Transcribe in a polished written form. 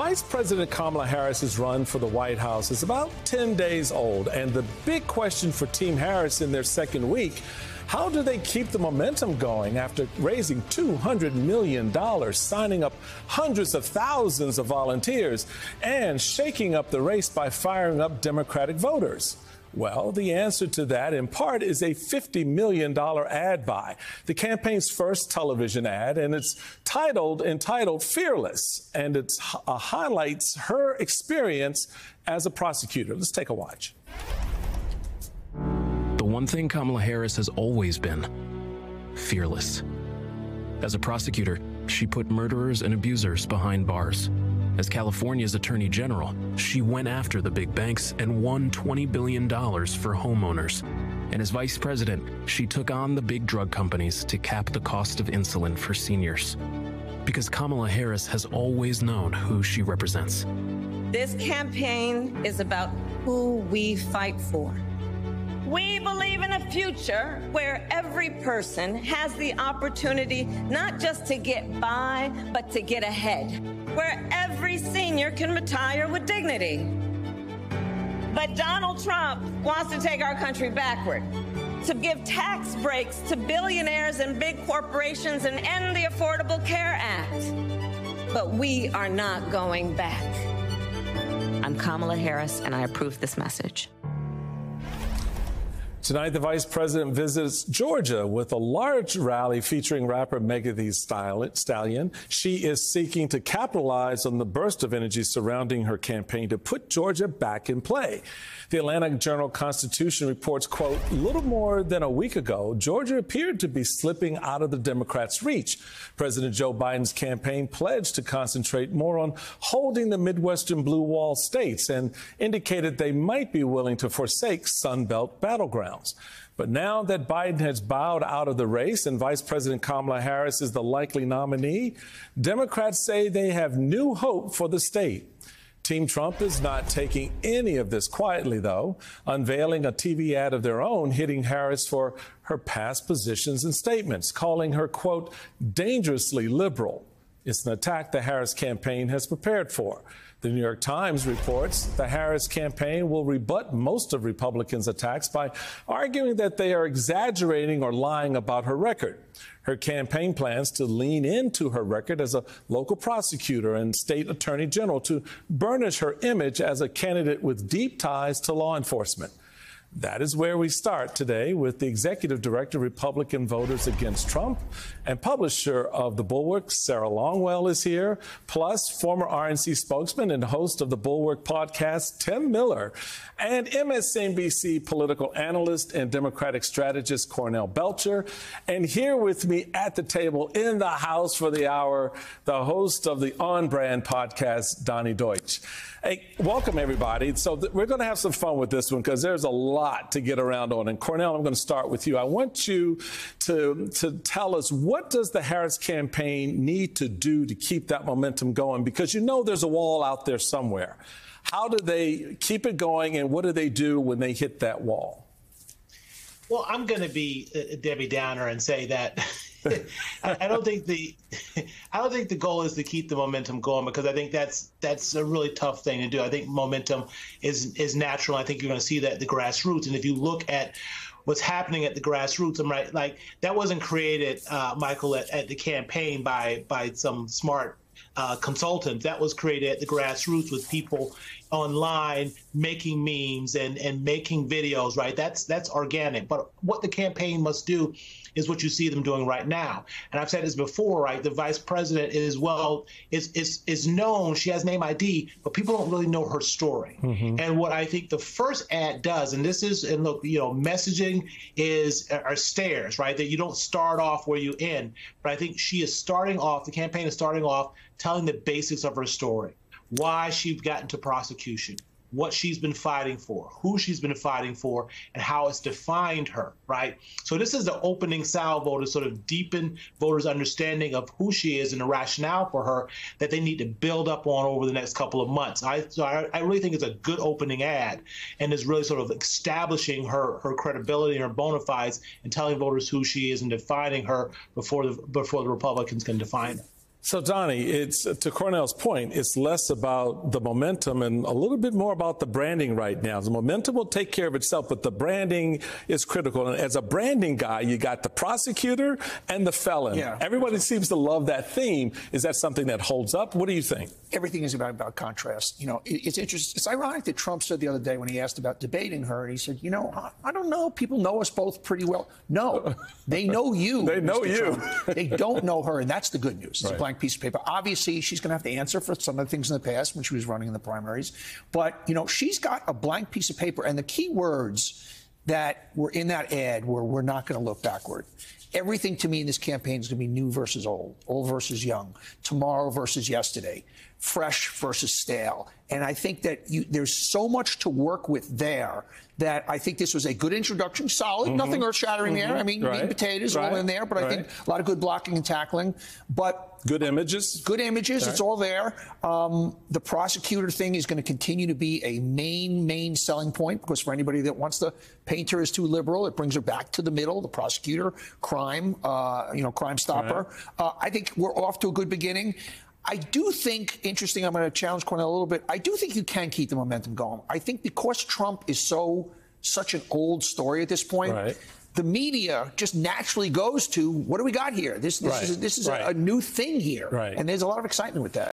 Vice President Kamala Harris's run for the White House is about 10 days old, and the big question for Team Harris in their second week: how do they keep the momentum going after raising $200 million, signing up hundreds of thousands of volunteers, and shaking up the race by firing up Democratic voters? Well, the answer to that, in part, is a $50 million ad buy, the campaign's first television ad, and it's entitled Fearless, and it highlights her experience as a prosecutor. Let's take a watch. The one thing Kamala Harris has always been: fearless. As a prosecutor, she put murderers and abusers behind bars. As California's Attorney General, she went after the big banks and won $20 billion for homeowners. And as Vice President, she took on the big drug companies to cap the cost of insulin for seniors. Because Kamala Harris has always known who she represents. This campaign is about who we fight for. We believe in a future where every person has the opportunity not just to get by, but to get ahead, where every senior can retire with dignity. But Donald Trump wants to take our country backward, to give tax breaks to billionaires and big corporations and end the Affordable Care Act. But we are not going back. I'm Kamala Harris, and I approve this message. Tonight, the vice president visits Georgia with a large rally featuring rapper Megan Thee Stallion. She is seeking to capitalize on the burst of energy surrounding her campaign to put Georgia back in play. The Atlanta Journal-Constitution reports, quote, little more than a week ago, Georgia appeared to be slipping out of the Democrats' reach. President Joe Biden's campaign pledged to concentrate more on holding the Midwestern blue wall states and indicated they might be willing to forsake Sunbelt battlegrounds. But now that Biden has bowed out of the race and Vice President Kamala Harris is the likely nominee, Democrats say they have new hope for the state. Team Trump is not taking any of this quietly, though, unveiling a TV ad of their own hitting Harris for her past positions and statements, calling her, quote, dangerously liberal. It's an attack the Harris campaign has prepared for. The New York Times reports the Harris campaign will rebut most of Republicans' attacks by arguing that they are exaggerating or lying about her record. Her campaign plans to lean into her record as a local prosecutor and state attorney general to burnish her image as a candidate with deep ties to law enforcement. That is where we start today with the executive director of Republican Voters Against Trump and publisher of The Bulwark, Sarah Longwell, is here, plus former RNC spokesman and host of the Bulwark podcast, Tim Miller, and MSNBC political analyst and Democratic strategist, Cornell Belcher. And here with me at the table in the house for the hour, the host of the On Brand podcast, Donny Deutsch. Hey, welcome, everybody. So we're going to have some fun with this one because there's a lot to get around on. And Cornell, I'm going to start with you. I want you to tell us, what does the Harris campaign need to do to keep that momentum going? Because you know there's a wall out there somewhere. How do they keep it going, and what do they do when they hit that wall? Well, I'm going to be Debbie Downer and say that I don't think the goal is to keep the momentum going, because I think that's a really tough thing to do. I think momentum is natural. I think you're going to see that at the grassroots. And if you look at what's happening at the grassroots, I'm right, like that wasn't created, Michael, at the campaign by some smart consultants. That was created at the grassroots with people online making memes and making videos, right? That's organic. But what the campaign must do is what you see them doing right now. And I've said this before, right? The vice president is known. She has name ID, but people don't really know her story. Mm-hmm. And what I think the first ad does, and look, messaging are stairs, right? That you don't start off where you end. But I think the campaign is starting off telling the basics of her story, why she got into prosecution, what she's been fighting for, who she's been fighting for, and how it's defined her, right? So this is the opening salvo to sort of deepen voters' understanding of who she is and the rationale for her that they need to build up on over the next couple of months. I really think it's a good opening ad, and is really sort of establishing her credibility and her bona fides and telling voters who she is and defining her before the Republicans can define her. So, Donny, it's to Cornell's point, it's less about the momentum and a little bit more about the branding right now. The momentum will take care of itself, but the branding is critical. And as a branding guy, you got the prosecutor and the felon. Yeah. Everybody seems to love that theme. Is that something that holds up? What do you think? Everything is about contrast. You know, it's interesting. It's ironic that Trump said the other day when he asked about debating her, he said, you know, I don't know. People know us both pretty well. No, they know you. They know Mr. you. Trump. They don't know her, and that's the good news. It's Right. a blank piece of paper. Obviously, she's going to have to answer for some of the things in the past when she was running in the primaries. But, you know, she's got a blank piece of paper, and the key words that were in that ad were, we're not going to look backward. Everything to me in this campaign is going to be new versus old versus young, tomorrow versus yesterday, fresh versus stale. And I think that there's so much to work with there that I think this was a good introduction, solid, nothing earth-shattering there. I mean, meat and potatoes all in there, but I think a lot of good blocking and tackling. But good images. Good images. It's all there. The prosecutor thing is going to continue to be a main selling point, because for anybody that wants to paint her as too liberal, it brings her back to the middle. The prosecutor, crime stopper. I think we're off to a good beginning. I do think, interesting, I'm going to challenge Cornell a little bit. I do think you can keep the momentum going. I think because Trump is such an old story at this point, the media just naturally goes to, what do we got here? This is a new thing here. And there's a lot of excitement with that.